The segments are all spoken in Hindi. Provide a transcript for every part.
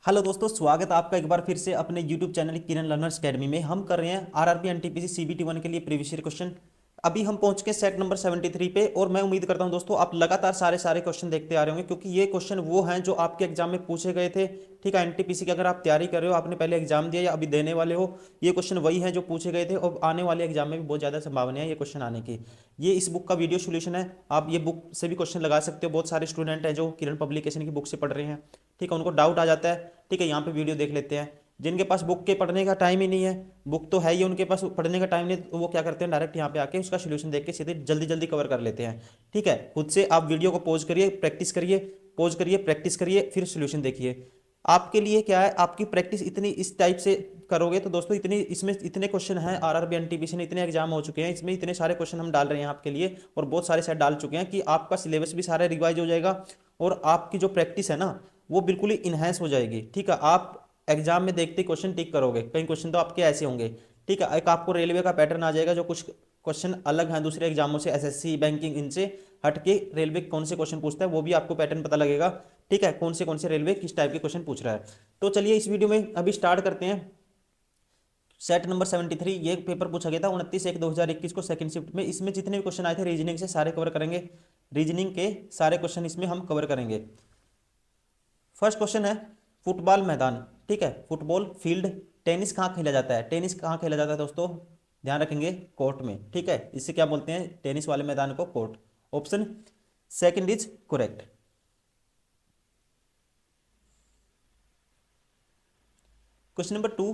हेलो दोस्तों, स्वागत है आपका एक बार फिर से अपने YouTube चैनल किरण लर्नर्स अकेडमी में। हम कर रहे हैं आरआरबी एनटीपीसी सीबीटी 1 के लिए प्रीवियस ईयर क्वेश्चन। अभी हम पहुंच के सेट नंबर 73 पे, और मैं उम्मीद करता हूं दोस्तों आप लगातार सारे सारे क्वेश्चन देखते आ रहे होंगे, क्योंकि ये क्वेश्चन वो हैं जो आपके एग्जाम में पूछे गए थे। ठीक है, एनटीपीसी की अगर आप तैयारी कर रहे हो, आपने पहले एग्जाम दिया या अभी देने वाले हो, ये क्वेश्चन वही है जो पूछे गए थे, और आने वाले एग्जाम में भी बहुत ज़्यादा संभावना है ये क्वेश्चन आने की। ये इस बुक का वीडियो सोल्यूशन है, आप ये बुक से भी क्वेश्चन लगा सकते हो। बहुत सारे स्टूडेंट हैं जो किरण पब्लिकेशन की बुक से पढ़ रहे हैं, ठीक है, उनको डाउट आ जाता है। ठीक है, यहाँ पे वीडियो देख लेते हैं। जिनके पास बुक के पढ़ने का टाइम ही नहीं है, बुक तो है ही उनके पास, पढ़ने का टाइम नहीं, तो वो क्या करते हैं, डायरेक्ट यहाँ पे आके उसका सोल्यूशन देख के सीधे जल्दी जल्दी कवर कर लेते हैं। ठीक है, खुद से आप वीडियो को पॉज करिए, प्रैक्टिस करिए, पॉज करिए, प्रैक्टिस करिए, फिर सोल्यूशन देखिए। आपके लिए क्या है, आपकी प्रैक्टिस इतनी इस टाइप से करोगे तो दोस्तों इतनी इसमें इतने क्वेश्चन हैं, आरआरबी एनटीपीसी ने इतने एग्जाम हो चुके हैं, इसमें इतने सारे क्वेश्चन हम डाल रहे हैं आपके लिए, और बहुत सारे सेट डाल चुके हैं कि आपका सिलेबस भी सारा रिवाइज हो जाएगा, और आपकी जो प्रैक्टिस है ना वो बिल्कुल ही इन्हेंस हो जाएगी। ठीक है, आप एग्जाम में देखते क्वेश्चन टिक करोगे, कई क्वेश्चन तो आपके ऐसे होंगे। ठीक है, एक आपको रेलवे का पैटर्न आ जाएगा, जो कुछ क्वेश्चन अलग हैं दूसरे एग्जामों से, एसएससी बैंकिंग इनसे हट के रेलवे कौन से क्वेश्चन पूछता है वो भी आपको पैटर्न पता लगेगा। ठीक है, कौन से रेलवे किस टाइप के क्वेश्चन पूछ रहा है। तो चलिए इस वीडियो में अभी स्टार्ट करते हैं। सेट नंबर 73 ये पेपर पूछा गया था 29/1/2021 को सेकंड शिफ्ट में। इसमें जितने भी क्वेश्चन आए थे रीजनिंग से सारे कवर करेंगे, रीजनिंग के सारे क्वेश्चन इसमें हम कवर करेंगे। फर्स्ट क्वेश्चन है फुटबॉल मैदान। ठीक है, फुटबॉल फील्ड। टेनिस कहाँ खेला जाता है, टेनिस कहाँ खेला जाता है दोस्तों, ध्यान रखेंगे, कोर्ट में। ठीक है, इससे क्या बोलते हैं, टेनिस वाले मैदान को court. Option second is correct. Question number 2।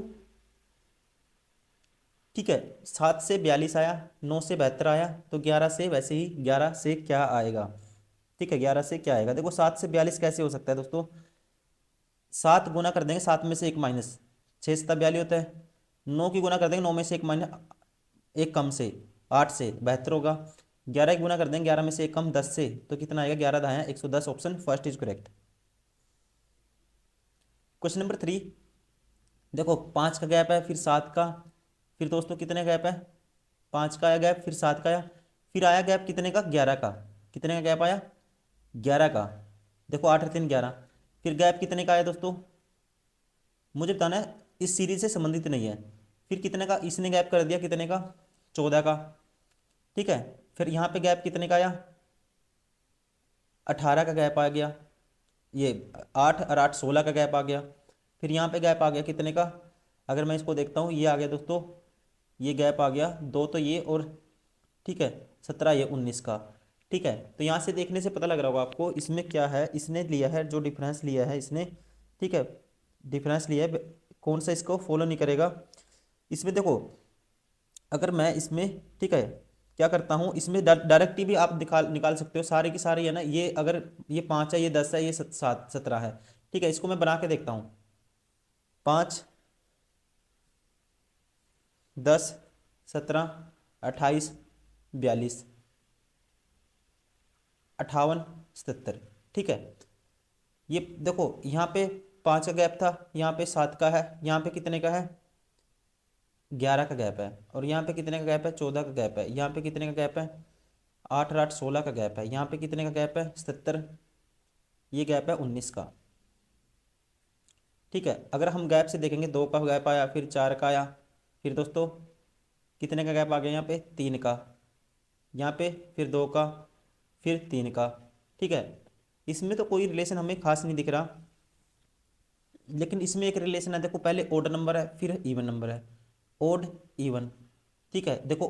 ठीक है, 7 से 42 आया, 9 से 72 आया, तो 11 से वैसे ही 11 से क्या आएगा। ठीक है, 11 से क्या आएगा, देखो 7 से 42 कैसे हो सकता है दोस्तों। 7 गुना कर देंगे, 7 में से एक माइनस, 6 7 42 होता है। 9 की गुना कर देंगे, 9 में से एक माइनस, एक कम से, 8 से 72 होगा। 11 की गुना कर देंगे, 11 में से एक कम, 10 से, तो कितना आएगा, 11 दाएं 110। Option first is correct. Question number 3। देखो 5 का गैप है, फिर 7 का, फिर दोस्तों कितने गैप है, 5 का आया गैप, फिर 7 का आया, फिर आया गैप कितने का, 11 का। कितने का गैप आया, 11 का। देखो 8 और 3 11, फिर गैप कितने का आया दोस्तों, मुझे बताना है, इस सीरीज से संबंधित नहीं है। फिर कितने का इसने गैप कर दिया, कितने का, 14 का। ठीक है, फिर यहाँ पे गैप कितने का आया, 18 का गैप आ गया, ये 8 और 8 16 का गैप आ गया। फिर यहाँ पे गैप आ गया कितने का, अगर मैं इसको देखता हूँ, ये आ गया दोस्तों, ये गैप आ गया 2, तो ये और, ठीक है, 17, ये 19 का। ठीक है, तो यहाँ से देखने से पता लग रहा होगा आपको इसमें क्या है, इसने लिया है जो डिफरेंस लिया है इसने। ठीक है, डिफरेंस लिया है, कौन सा इसको फॉलो नहीं करेगा। इसमें देखो, अगर मैं इसमें, ठीक है, क्या करता हूँ, इसमें डायरेक्ट भी आप निकाल सकते हो, सारे की सारे है ना, ये अगर ये 5 है, ये 10 है, ये 17 है। ठीक है, इसको मैं बना के देखता हूँ, 5 10 17 28 42 58 77। ठीक है, ये देखो यहाँ पे 5 का गैप था, यहाँ पे 7 का है, यहाँ पे कितने का है, 11 का गैप है, और यहाँ पे कितने का गैप है, 14 का गैप है, यहाँ पे कितने का गैप है, 8 और 8 16 का गैप है, यहाँ पे कितने का गैप है, 77, ये गैप है 19 का। ठीक है, अगर हम गैप से देखेंगे, 2 का गैप आया, फिर 4 का आया, फिर दोस्तों कितने का गैप आ गया, यहाँ पे 3 का, यहाँ पे फिर 2 का, फिर 3 का। ठीक है, इसमें तो कोई रिलेशन हमें खास नहीं दिख रहा, लेकिन इसमें एक रिलेशन है, देखो पहले ओड नंबर है, फिर इवन नंबर है, ओड इवन। ठीक है, देखो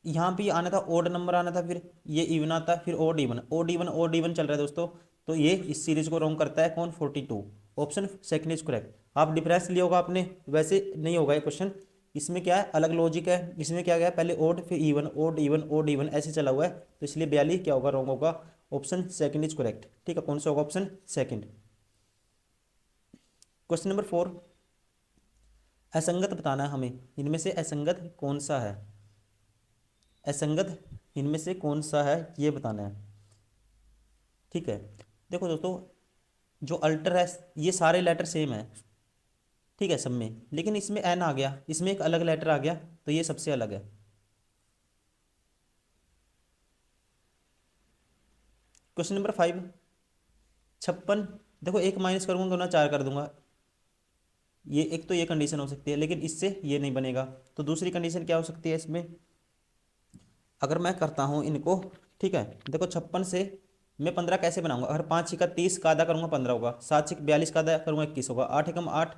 यहाँ पे आना था, ओड नंबर आना था, फिर ये इवन आता, फिर odd even, odd even, odd even चल रहा है दोस्तों। तो ये इस सीरीज को रॉन्ग करता है कौन, 42। Option second is correct. आप डिफरेंस लिया होगा आपने, वैसे नहीं होगा ये क्वेश्चन, इसमें क्या है, अलग लॉजिक है। इसमें क्या गया, पहले ओड फिर even, odd even, odd even, ऐसे चला हुआ है, तो इसलिए 42 क्या होगा, रॉन्ग होगा। Option second is correct. ठीक है, कौन सा होगा, ऑप्शन सेकंड। Question number 4। असंगत बताना है हमें, इनमें से असंगत कौन सा है, असंगत इनमें से कौन सा है ये बताना है। ठीक है, देखो दोस्तों, जो अल्टर है, ये सारे लेटर सेम है, ठीक है सब में, लेकिन इसमें एन आ गया, इसमें एक अलग लेटर आ गया, तो ये सबसे अलग है। Question number 5। 56, देखो एक माइनस करूंगा, 4 कर दूंगा, ये एक तो ये कंडीशन हो सकती है, लेकिन इससे ये नहीं बनेगा। तो दूसरी कंडीशन क्या हो सकती है इसमें, अगर मैं करता हूँ इनको, ठीक है, देखो 56 से मैं 15 कैसे बनाऊंगा, अगर 5 छिका 30 का आधा करूंगा 15 होगा, 7 छिक 42 का आधा करूंगा 21 होगा, 8 एकम 8,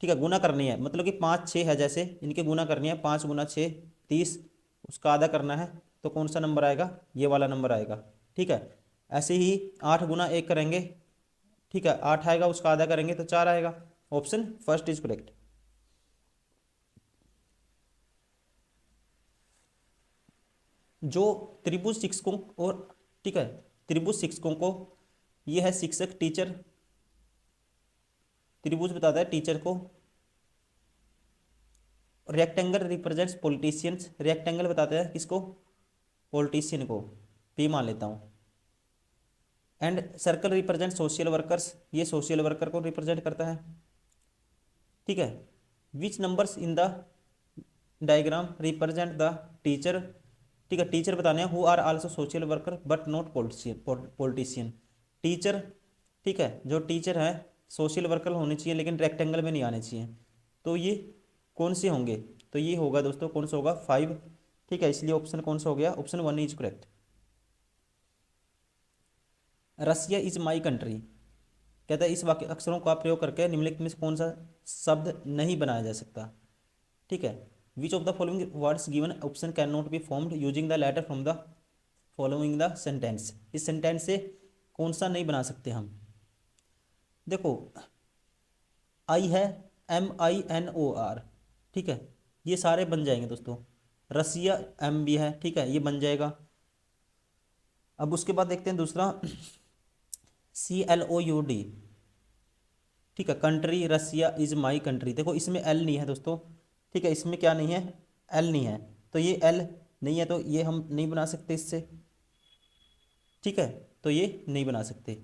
ठीक है, गुना करनी है, मतलब कि 5 6 है जैसे, इनके गुना करनी है, 5 गुना 6 30, उसका आधा करना है, तो कौन सा नंबर आएगा, ये वाला नंबर आएगा, ठीक है। ऐसे ही 8 गुना 1 करेंगे, ठीक है, 8 आएगा, उसका आधा करेंगे तो 4 आएगा। Option first is correct. जो त्रिभुज शिक्षकों और, ठीक है, त्रिभुज शिक्षकों को, ये है शिक्षक टीचर, त्रिभुज बताता है टीचर को, रेक्टेंगल रिप्रेजेंट्स पॉलिटिशियंस, रेक्टेंगल बताते हैं किसको, पॉलिटिशियन को, पी मान लेता हूँ। And circle represent social workers, ये सोशल वर्कर को रिप्रेजेंट करता है, ठीक है। Which numbers in the diagram represent the teacher, ठीक है, टीचर बताने हैं who are also social worker but not politician, teacher, ठीक है, जो टीचर है सोशल वर्कर होने चाहिए लेकिन रेक्टेंगल में नहीं आने चाहिए, तो ये कौन से होंगे, तो ये होगा दोस्तों कौन सा होगा 5, ठीक है, इसलिए ऑप्शन कौन सा हो गया, option 1 is correct. Russia is my country, कहता है इस वाक्य अक्षरों का प्रयोग करके निम्नलिखित में से कौन सा शब्द नहीं बनाया जा सकता, ठीक है। Which of the following words given option can not be formed using the letter from the following the sentence, इस सेंटेंस से कौन सा नहीं बना सकते हम। देखो आई है, MINOR, ठीक है, ये सारे बन जाएंगे दोस्तों। रसिया M भी है, ठीक है, ये बन जाएगा। अब उसके बाद देखते हैं दूसरा CLOUD, ठीक है, country, Russia is my country, देखो इसमें एल नहीं है दोस्तों, ठीक है, इसमें क्या नहीं है, एल नहीं है, तो ये एल नहीं है, तो ये हम नहीं बना सकते इससे, ठीक है, तो ये नहीं बना सकते।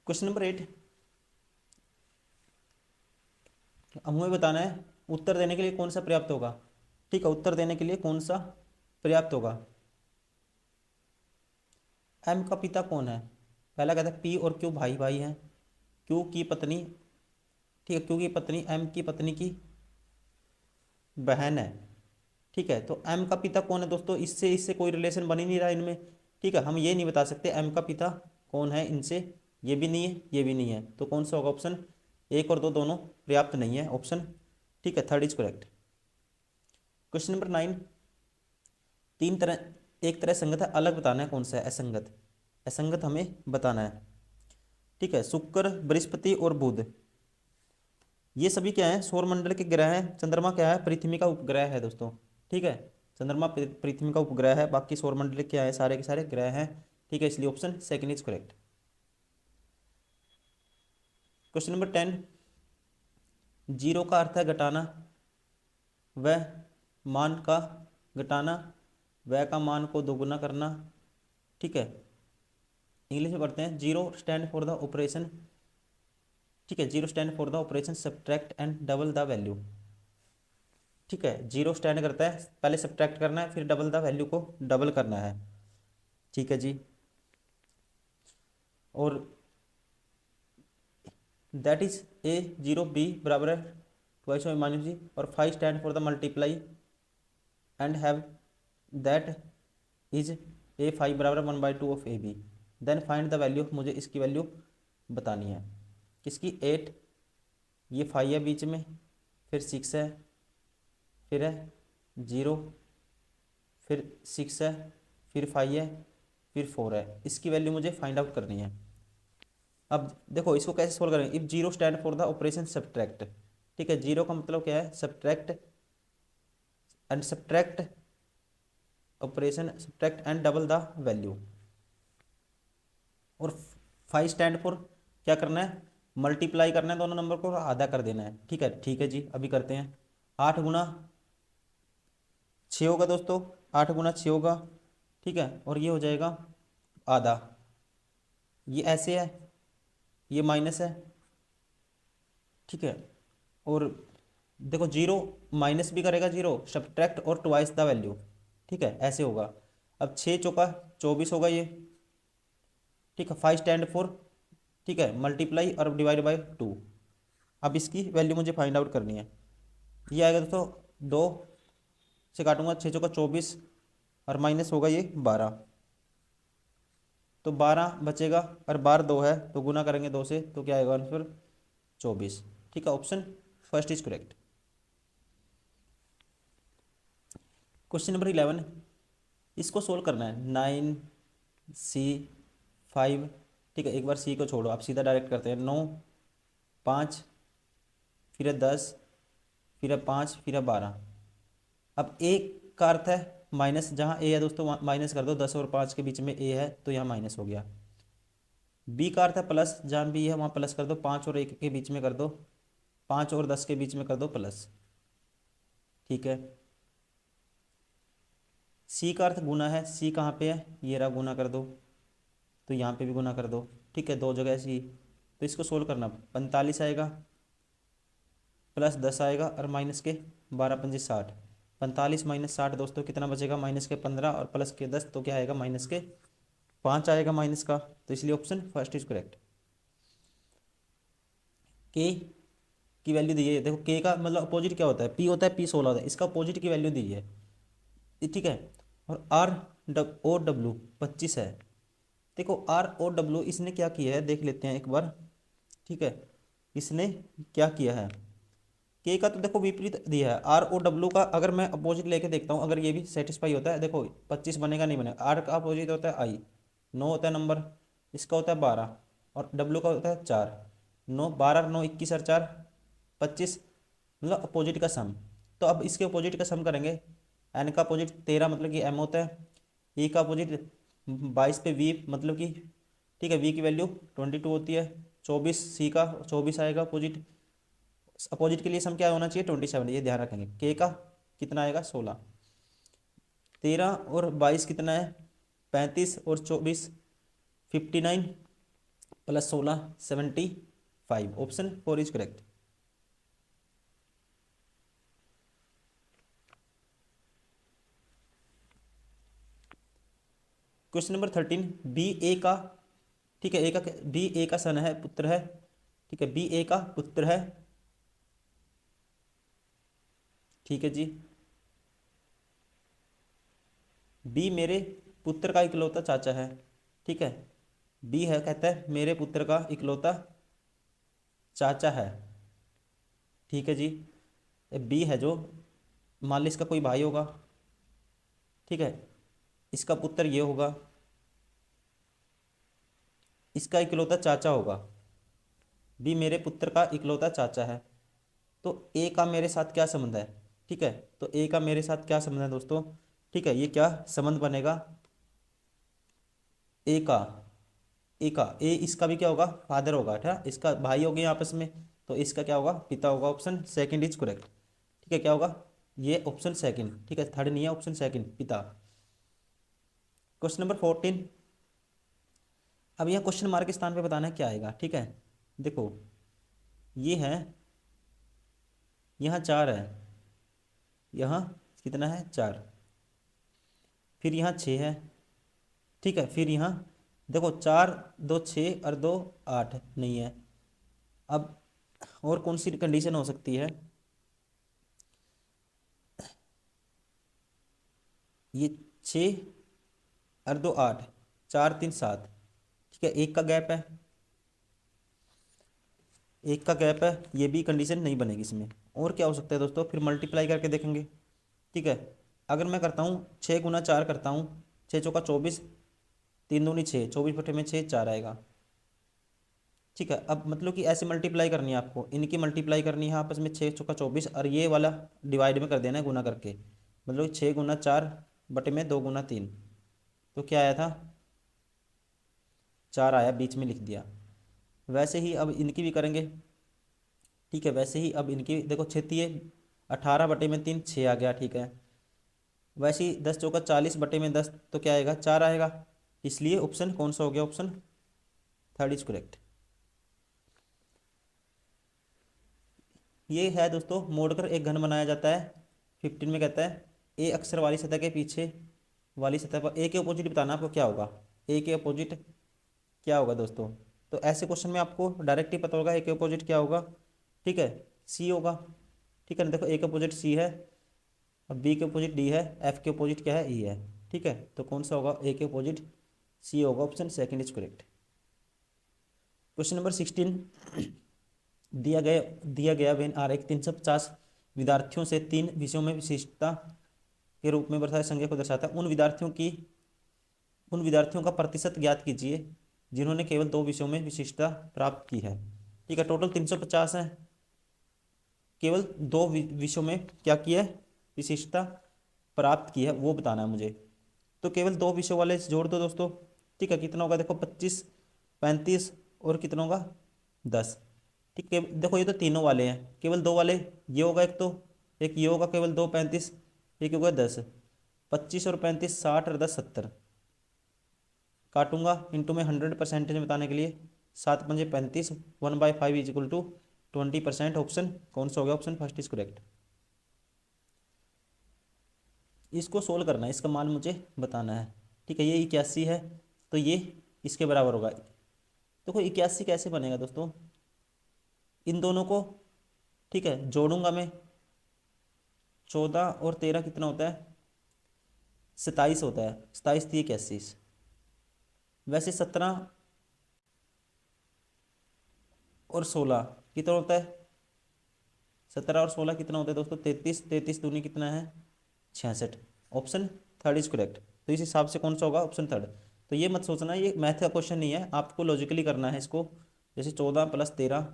क्वेश्चन नंबर 8, हमें बताना है उत्तर देने के लिए कौन सा पर्याप्त होगा, ठीक है, उत्तर देने के लिए कौन सा पर्याप्त होगा। एम का पिता कौन है, पहला कहता है पी और क्यू भाई भाई हैं, क्यू की पत्नी, ठीक है, क्यू की पत्नी एम की पत्नी की बहन है, ठीक है, तो एम का पिता कौन है दोस्तों, इससे इससे कोई रिलेशन बन ही नहीं रहा इनमें, ठीक है, हम ये नहीं बता सकते एम का पिता कौन है इनसे, ये भी नहीं है ये भी नहीं है, तो कौन सा होगा, ऑप्शन 1 और 2 दोनों पर्याप्त नहीं है, ऑप्शन, ठीक है, third is correct. Question number 9, तीन तरह, एक तरह संगत है, अलग बताना है कौन सा है असंगत, असंगत हमें बताना है, ठीक है, शुक्र बृहस्पति और बुध, ये सभी क्या है सौर मंडल के ग्रह हैं, चंद्रमा क्या है पृथ्वी का उपग्रह है दोस्तों, ठीक है, चंद्रमा पृथ्वी का उपग्रह है, बाकी सौर मंडल क्या है सारे के सारे ग्रह हैं, ठीक है, इसलिए option second is correct. Question number 10, zero का अर्थ है घटाना, व मान का घटाना, वह का मान को दोगुना करना, ठीक है, इंग्लिश में पढ़ते हैं, zero stand for the operation, ठीक है, zero stand for the operation subtract and double the value, ठीक है, जीरो स्टैंड करता है पहले सब्ट्रैक्ट करना है फिर डबल द वैल्यू को डबल करना है, ठीक है जी, और that is A zero B बराबर है ट्वाइस ऑफ माइनस जी, और 5 stand for the multiply and have that is A5 बराबर 1/2 of AB, then find the value, मुझे इसकी वैल्यू बतानी है, किसकी 8, ये 5 है बीच में, फिर 6 है, फिर है 0, फिर 6 है, फिर 5 है, फिर 4 है, इसकी वैल्यू मुझे फाइंड आउट करनी है। अब देखो इसको कैसे सोल्व करेंगे, if zero stand for the operation subtract, ठीक है, जीरो का मतलब क्या है subtract, and subtract operation subtract and double the value, और 5 स्टैंड फॉर क्या करना है मल्टीप्लाई करना है दोनों नंबर को और आधा कर देना है, ठीक है जी, अभी करते हैं। 8 गुना 6 होगा दोस्तों, 8 गुना 6 होगा, ठीक है, और ये हो जाएगा आधा, ये ऐसे है, ये माइनस है, ठीक है, और देखो जीरो माइनस भी करेगा जीरो सब्ट्रैक्ट और ट्वाइस द वैल्यू, ठीक है, ऐसे होगा। अब 6 चौका 24 होगा ये, ठीक है, 5 स्टैंड फॉर ठीक है, मल्टीप्लाई और डिवाइड बाय 2। अब इसकी वैल्यू मुझे फाइंड आउट करनी है। ये आएगा दोस्तों, 2 से काटूंगा, 6 चौका 24 और माइनस होगा ये 12, तो 12 बचेगा और बार 2 है तो गुना करेंगे 2 से, तो क्या आएगा आंसर 24। ठीक है, option first is correct. Question number 11, इसको सोल्व करना है। 9C5, ठीक है, एक बार सी को छोड़ो, आप सीधा डायरेक्ट करते हैं। 9, 5, फिर है 10, फिर है 5, फिर है 12। अब ए का अर्थ है माइनस, जहाँ ए है दोस्तों माइनस कर दो, 10 और 5 के बीच में ए है तो यहाँ माइनस हो गया। बी का अर्थ है प्लस, जहाँ बी है वहाँ प्लस कर दो, 5 और 1 के बीच में कर दो, 5 और 10 के बीच में कर दो प्लस। ठीक है, सी का अर्थ गुना है, सी कहाँ पे है, ये रहा, गुना कर दो, तो यहाँ पे भी गुना कर दो। ठीक है, दो जगह सी, तो इसको सोल्व करना, 45 आएगा प्लस 10 आएगा और माइनस के 12 पंजे 60। 45 माइनस 60 दोस्तों कितना बचेगा, माइनस के 15 और प्लस के 10, तो क्या आएगा माइनस के 5 आएगा माइनस का, तो इसलिए ऑप्शन फर्स्ट इज करेक्ट। के की वैल्यू दी है, देखो के का मतलब अपोजिट क्या होता है, पी होता है, पी 16 होता है, इसका अपोजिट की वैल्यू दी है। ठीक है, और आर ओ डब्ल्यू 25 है। देखो आर ओ डब्ल्यू इसने क्या किया है देख लेते हैं एक बार। ठीक है, इसने क्या किया है, के का तो देखो विपरीत दिया है, आर ओ डब्ल्यू का अगर मैं अपोजिट लेके देखता हूँ, अगर ये भी सेटिस्फाई होता है, देखो 25 बनेगा नहीं बनेगा, आर का अपोजिट होता है आई, 9 होता है नंबर, इसका होता है 12 और डब्ल्यू का होता है 4। 9 12 9 21 और 4 25, मतलब अपोजिट का सम। तो अब इसके अपोजिट का सम करेंगे, एन का अपोजिट 13 मतलब कि एम होता है, ई का अपोजिट 22 पे वी मतलब कि, ठीक है, वी की वैल्यू 22 होती है, 24 सी का 24 आएगा अपोजिट। अपोजिट के लिए सम क्या होना चाहिए 27, ये ध्यान रखेंगे। के का कितना आएगा 16, 13 और 22 कितना है 35 और 24 59 plus 16 75, option 4 is correct. Question number 13, B A का, ठीक है, ए का, बी ए का सन है, पुत्र है। ठीक है, बी ए का पुत्र है। ठीक है जी, बी मेरे पुत्र का इकलौता चाचा है। ठीक है, बी है कहता है मेरे पुत्र का इकलौता चाचा है। ठीक है जी, बी है जो, मान ली इसका कोई भाई होगा। ठीक है, इसका पुत्र ये होगा, इसका इकलौता चाचा होगा। बी मेरे पुत्र का इकलौता चाचा है, तो ए का मेरे साथ क्या संबंध है। ठीक है, तो ए का मेरे साथ क्या संबंध है दोस्तों। ठीक है, ये क्या संबंध बनेगा, ए का, ए का, ए इसका भी क्या होगा फादर होगा, ठीक है, इसका भाई हो गए आपस में, तो इसका क्या होगा पिता होगा, ऑप्शन सेकंड इज करेक्ट। ठीक है, क्या होगा ये ऑप्शन सेकंड, ठीक है, थर्ड नहीं है, ऑप्शन सेकंड पिता। क्वेश्चन नंबर 14, अब यहाँ क्वेश्चन मार्क के स्थान पे बताना है क्या आएगा। ठीक है, देखो ये है, यहाँ 4 है, यहाँ कितना है 4, फिर यहाँ 6 है। ठीक है, फिर यहाँ देखो 4 2 6 और 2 8 नहीं है। अब और कौन सी कंडीशन हो सकती है, ये 6 और 2 8, 4 3 7। ठीक है, एक का गैप है, एक का गैप है, ये भी कंडीशन नहीं बनेगी इसमें। और क्या हो सकता है दोस्तों, फिर मल्टीप्लाई करके देखेंगे। ठीक है, अगर मैं करता हूँ 6 × 4 करता हूँ, 6 चौका 24, 3 दूनी 6, 24 बटे में 6 4 आएगा। ठीक है, अब मतलब कि ऐसे मल्टीप्लाई करनी है आपको, इनकी मल्टीप्लाई करनी है आपस में, 6 चौका 24 और ये वाला डिवाइड में कर देना है गुना करके, मतलब 6 × 4 बटे में 2 × 3, तो क्या आया था 4 आया, बीच में लिख दिया। वैसे ही अब इनकी भी करेंगे। ठीक है, वैसे ही अब इनकी देखो 6 18 बटे में 3 6 आ गया। ठीक है, वैसे ही 10 चौका 40 बटे में 10, तो क्या आएगा 4 आएगा, इसलिए ऑप्शन कौन सा हो गया, ऑप्शन थर्ड इज करेक्ट। ये है दोस्तों, मोड़कर एक घन बनाया जाता है। 15 में कहता है ए अक्षर वाली सतह के पीछे वाली सतह पर ए के अपोजिट बताना आपको क्या होगा, ए के अपोजिट क्या होगा दोस्तों। तो ऐसे क्वेश्चन में आपको डायरेक्ट ही पता होगा ए के अपोजिट क्या होगा, ठीक है, सी होगा, ठीक है ना। देखो ए के अपोजिट सी है, और बी के अपोजिट डी है, एफ के अपोजिट क्या है, ई है, ठीक है। तो कौन सा होगा, ए के अपोजिट सी होगा, option second is correct. Question number 16, दिया गया वेन आर एक 350 विद्यार्थियों से 3 विषयों में विशिष्टता के रूप में बर्ताव संख्या को दर्शाता है। उन विद्यार्थियों का प्रतिशत ज्ञात कीजिए जिन्होंने केवल 2 विषयों में विशिष्टता प्राप्त की है, ठीक है। टोटल 350 है, केवल 2 विषयों में क्या किया है, विशिष्टता प्राप्त की है, वो बताना है मुझे। तो केवल 2 विषयों वाले जोड़ दो दोस्तों, ठीक है। कितना होगा, देखो 25, 35 और कितना होगा 10, ठीक है। देखो ये तो तीनों वाले हैं, केवल 2 वाले ये होगा, एक ये होगा, केवल 2 35, एक होगा 10, 25 और 35 60 और 10 70, काटूंगा इंटू में 100% बताने के लिए, 7 पंजे 35, 1/5 इज इक्वल टू 20%। ऑप्शन कौन सा हो गया, ऑप्शन फर्स्ट इज करेक्ट। इसको सोल्व करना है, इसका मान मुझे बताना है, ठीक है। ये 81 है, तो ये इसके बराबर होगा। देखो 81 कैसे बनेगा दोस्तों, इन दोनों को, ठीक है, जोड़ूंगा मैं, 14 और 13 कितना होता है, 27 होता है, 27 थी 81। वैसे 17 और 16 कितना होता है, 17 और 16 कितना होता है दोस्तों, 33, 33 दूनी कितना है 66। Option third is correct. तो इस हिसाब से कौन सा होगा, ऑप्शन थर्ड। तो ये मत सोचना ये मैथ का क्वेश्चन नहीं है, आपको लॉजिकली करना है इसको। जैसे 14 + 13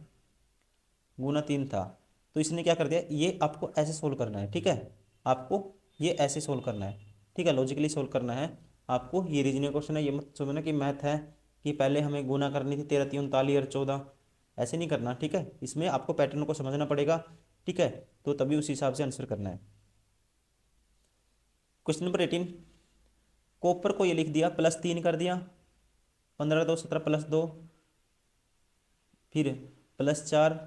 गुना 3 था, तो इसने क्या कर दिया, ये आपको ऐसे सोल्व करना है, ठीक है। आपको ये ऐसे सोल्व करना है, ठीक है, लॉजिकली सोल्व करना है आपको। ये रीजनिंग क्वेश्चन है, ये मत समझना कि मैथ है कि पहले हमें गुना करनी थी 13 3 39 और 14, ऐसे नहीं करना, ठीक है। इसमें आपको पैटर्न को समझना पड़ेगा, ठीक है, तो तभी उस हिसाब से आंसर करना है। क्वेश्चन नंबर 18, कॉपर को ये लिख दिया +3 कर दिया, 15 2 17 +2, फिर +4,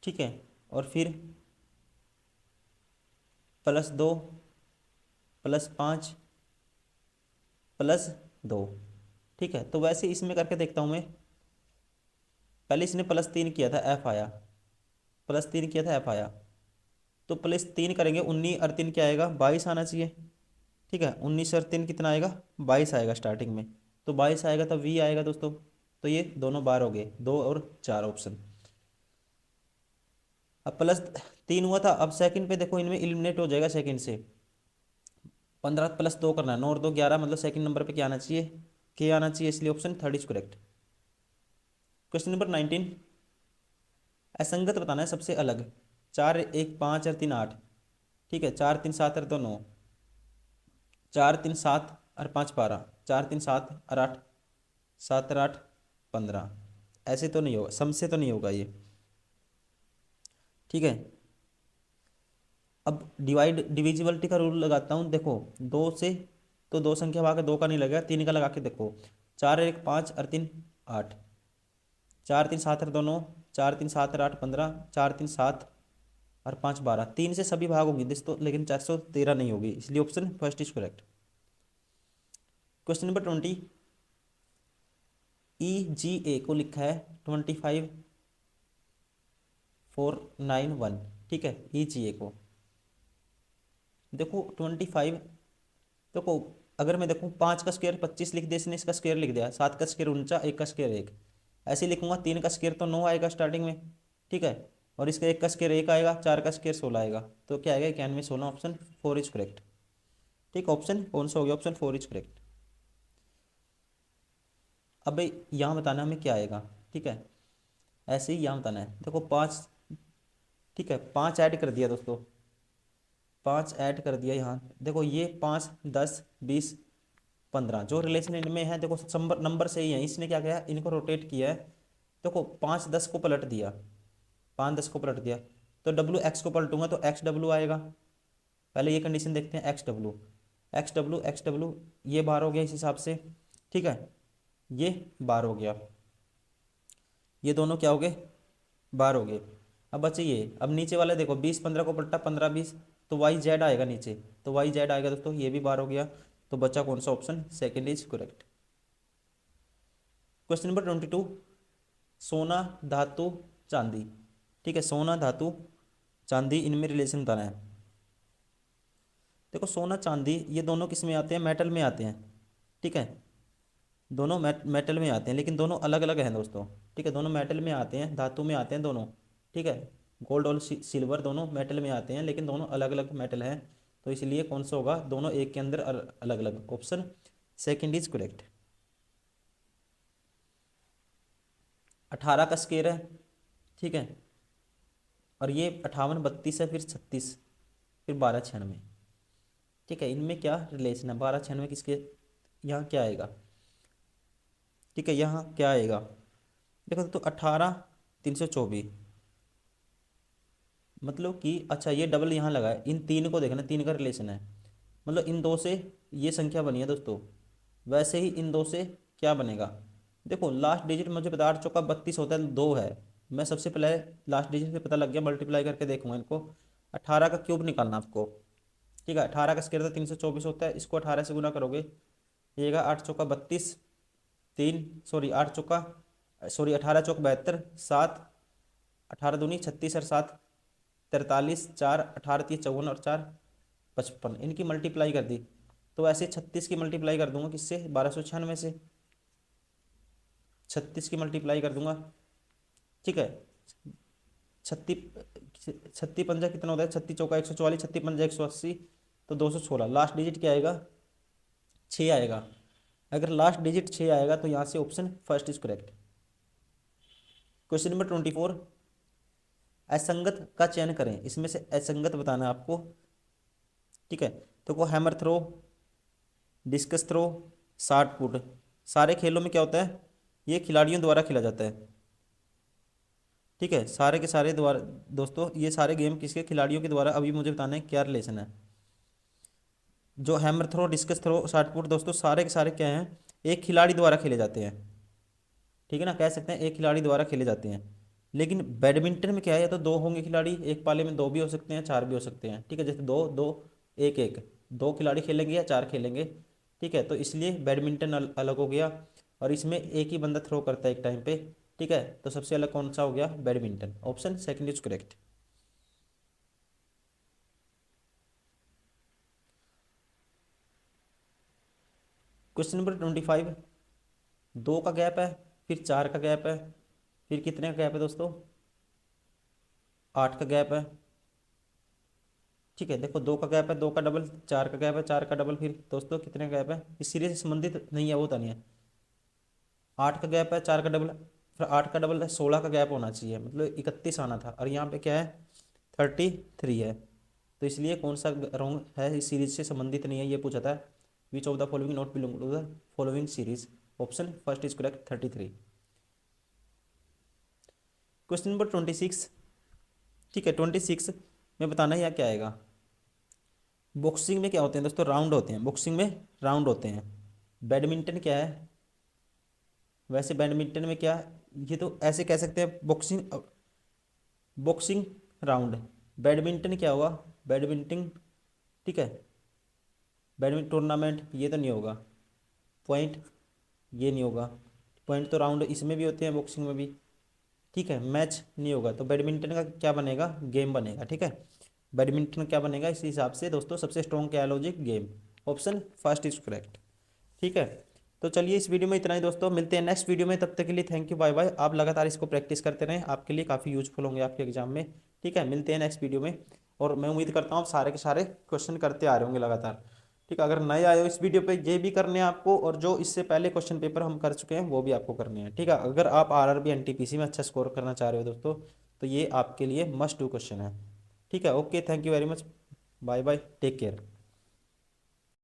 ठीक है, और फिर +2 +5 +2, ठीक है। तो वैसे इसमें करके देखता हूँ मैं, पहले इसने +3 किया था, एफ आया, +3 किया था, एफ आया। तो +3 करेंगे, 19 और 3 क्या आएगा, 22 आना चाहिए, ठीक है। 19 और 3 कितना आएगा, 22 आएगा स्टार्टिंग में, तो 22 आएगा तो वी आएगा दोस्तों। तो ये दोनों बार हो गए, 2 और 4 ऑप्शन। अब +3 हुआ था, अब सेकंड पे देखो इनमें इलिमिनेट हो जाएगा सेकंड से। 15 + 2 करना है, 9 और 2 11, मतलब सेकंड नंबर पे क्या आना चाहिए, के आना चाहिए, इसलिए option third is correct. Question number 19, असंगत बताना है सबसे अलग, 4 1 5 और 3 8, ठीक है। 4 3 7 और 2 9, 4 3 7 और 5 12, 4 3 7 और 8 7 और 8 15, ऐसे तो नहीं होगा, सम से तो नहीं होगा ये, ठीक है। अब डिविजिबिलिटी का रूल लगाता हूँ, देखो 2 से, तो 2 संख्या भाग 2 का नहीं लगेगा, 3 का लगा के देखो, 4 1 5 और 3 8, 4 3 7 और 2 9, 4 3 7 और 8 15, 4 3 7 और 5 12, 3 से सभी भाग होंगे दोस्तों, लेकिन 413 नहीं होगी, इसलिए option first is correct. Question number 20, EGA को लिखा है 25491, ठीक है। EGA को देखो 25, देखो अगर मैं देखूँ 5 का स्क्वायर 25 लिख दिया इसने, इसका स्क्वायर लिख दिया, 7 का स्क्वायर 49, 1 का स्क्वायर 1, ऐसे लिखूंगा। 3 का स्क्वायर तो 9 आएगा स्टार्टिंग में, ठीक है, और इसका 1 का स्क्वायर 1 आएगा, 4 का स्क्वायर 16 आएगा, तो क्या आएगा 91 16, ऑप्शन 4 इज करेक्ट, ठीक। ऑप्शन कौन सा हो गया, ऑप्शन 4 इज करेक्ट। अब यहाँ बताना हमें क्या आएगा, ठीक है, ऐसे ही यहाँ बताना है। देखो 5, ठीक है, 5 ऐड कर दिया दोस्तों, 5 ऐड कर दिया यहाँ, देखो ये 5 10 20 15 जो रिलेशन इनमें है, देखो नंबर से ही है, इसने क्या किया, इनको रोटेट किया है। देखो 5 10 को पलट दिया, 5 10 को पलट दिया, तो डब्ल्यू एक्स को पलटूंगा तो एक्स डब्ल्यू आएगा। पहले ये कंडीशन देखते हैं, x W x W x W, ये बार हो गया इस हिसाब से, ठीक है, ये बार हो गया, ये दोनों क्या हो गए, बार हो गए। अब बचे ये, अब नीचे वाले देखो 20 15 को पलटा 15 20, तो वाई जेड आएगा नीचे, तो वाई जेड आएगा दोस्तों, ये भी बार हो गया। तो बचा कौन सा option, second is correct. Question number 22, सोना, धातु, चांदी। ठीक है, सोना, धातु, चांदी, इनमें रिलेशन बताना है। देखो सोना चांदी ये दोनों किस में आते हैं, मेटल में आते हैं। ठीक है, दोनों मेटल में आते हैं, लेकिन दोनों अलग अलग हैं दोस्तों। ठीक है, दोनों मेटल में आते हैं, धातु में आते हैं दोनों। ठीक है, गोल्ड और सिल्वर दोनों मेटल में आते हैं, लेकिन दोनों अलग अलग मेटल हैं। तो इसलिए कौन सा होगा, दोनों एक के अंदर अलग अलग। Option second is correct. 18 का स्केयर है। ठीक है, और ये 58 32 है, फिर 36, फिर 12 96। ठीक है, इनमें क्या रिलेशन है, 12 96 किसके, यहाँ क्या आएगा। ठीक है, यहाँ क्या आएगा, देखो तो 18 324, मतलब कि अच्छा ये डबल यहाँ लगा है, इन तीन को देखना, तीन का रिलेशन है, मतलब इन दो से ये संख्या बनी है दोस्तों, वैसे ही इन दो से क्या बनेगा। देखो लास्ट डिजिट मुझे बता, 8 चौका 32 होता है, दो है। मैं सबसे पहले लास्ट डिजिट से पता लग गया, मल्टीप्लाई करके देखूंगा इनको। 18 का क्यूब निकालना आपको। ठीक है, 18 का स्क्वायर 324 होता है, इसको 18 से गुना करोगे, ये 8 चौका 32, तीन सॉरी 8 चौका सॉरी 18 चौक 72, 7 18 दूनी 36 और 7 43, 4 18 30 54 और 4 55, इनकी मल्टीप्लाई कर दी। तो ऐसे 36 की मल्टीप्लाई कर दूंगा किससे, 1296 से 36 की मल्टीप्लाई कर दूंगा। ठीक है, छत्तीस, छत्तीस पंजा कितना होता है, छत्तीस चौका 144, छत्तीस पंजा 180, तो 216। लास्ट डिजिट क्या आएगा, 6 आएगा। अगर लास्ट डिजिट 6 आएगा तो यहाँ से option first is correct. Question number 24, असंगत का चयन करें, इसमें से असंगत बताना है आपको। ठीक है, तो वो hammer throw, discus throw, shot put, सारे खेलों में क्या होता है, ये खिलाड़ियों द्वारा खेला जाता है। ठीक है, सारे के सारे द्वारा दोस्तों, ये सारे गेम किसके, खिलाड़ियों के द्वारा। अभी मुझे बताना है क्या रिलेशन है। जो hammer throw, discus throw, shot put दोस्तों, सारे के सारे क्या हैं, एक खिलाड़ी द्वारा खेले जाते हैं। ठीक है ना, कह सकते हैं एक खिलाड़ी द्वारा खेले जाते हैं। लेकिन बैडमिंटन में क्या है, या तो दो होंगे खिलाड़ी, एक पाले में दो भी हो सकते हैं, चार भी हो सकते हैं। ठीक है, जैसे दो दो एक एक, दो खिलाड़ी खेलेंगे या चार खेलेंगे। ठीक है, तो इसलिए बैडमिंटन अलग हो गया, और इसमें एक ही बंदा थ्रो करता है एक टाइम पे। ठीक है, तो सबसे अलग कौन सा हो गया, badminton. Option second is correct. Question number 25, दो का गैप है, फिर चार का गैप है, फिर कितने का गैप है दोस्तों, 8 का गैप है। ठीक है, देखो दो का गैप है, दो का डबल, चार का गैप है, चार का डबल, फिर दोस्तों कितने का गैप है, इस सीरीज से संबंधित नहीं है, वो तो नहीं है। 8 का गैप है, चार का डबल, फिर 8 का डबल है, 16 का गैप होना चाहिए, मतलब 31 आना था, और यहाँ पे क्या है, 33 है। तो इसलिए कौन सा रॉन्ग है, इस सीरीज से संबंधित नहीं है, ये पूछा था। Which of the following not belong to the following series. Option first is correct, 33। Question number 26। ठीक है, 26 में बताना है, क्या आएगा। बॉक्सिंग में क्या होते हैं दोस्तों, राउंड होते हैं, बॉक्सिंग में राउंड होते हैं। बैडमिंटन क्या है, वैसे बैडमिंटन में क्या, ये तो ऐसे कह सकते हैं, बॉक्सिंग बॉक्सिंग राउंड। बैडमिंटन क्या हुआ, बैडमिंटन। ठीक है, बैडमिंटन टूर्नामेंट ये तो नहीं होगा, पॉइंट ये नहीं होगा, पॉइंट तो राउंड इसमें भी होते हैं, बॉक्सिंग में भी। ठीक है, मैच नहीं होगा, तो बैडमिंटन का क्या बनेगा, गेम बनेगा। ठीक है, बैडमिंटन क्या बनेगा, इस हिसाब से दोस्तों सबसे स्ट्रॉन्ग क्या है, logic, game. Option first is correct. ठीक है, तो चलिए इस वीडियो में इतना ही दोस्तों, मिलते हैं नेक्स्ट वीडियो में, तब तक के लिए थैंक यू, बाय बाय। आप लगातार इसको प्रैक्टिस करते रहें, आपके लिए काफ़ी यूजफुल होंगे आपके एग्जाम में। ठीक है, मिलते हैं नेक्स्ट वीडियो में, और मैं उम्मीद करता हूँ आप सारे के सारे क्वेश्चन करते आ रहे होंगे लगातार। ठीक है, अगर नए आए हो इस वीडियो पे, ये भी करने हैं आपको, और जो इससे पहले क्वेश्चन पेपर हम कर चुके हैं वो भी आपको करने हैं। ठीक है, अगर आप आरआरबी एनटीपीसी में अच्छा स्कोर करना चाह रहे हो दोस्तों, तो ये आपके लिए मस्ट डू क्वेश्चन है। ठीक है, okay, thank you very much, bye bye, take care.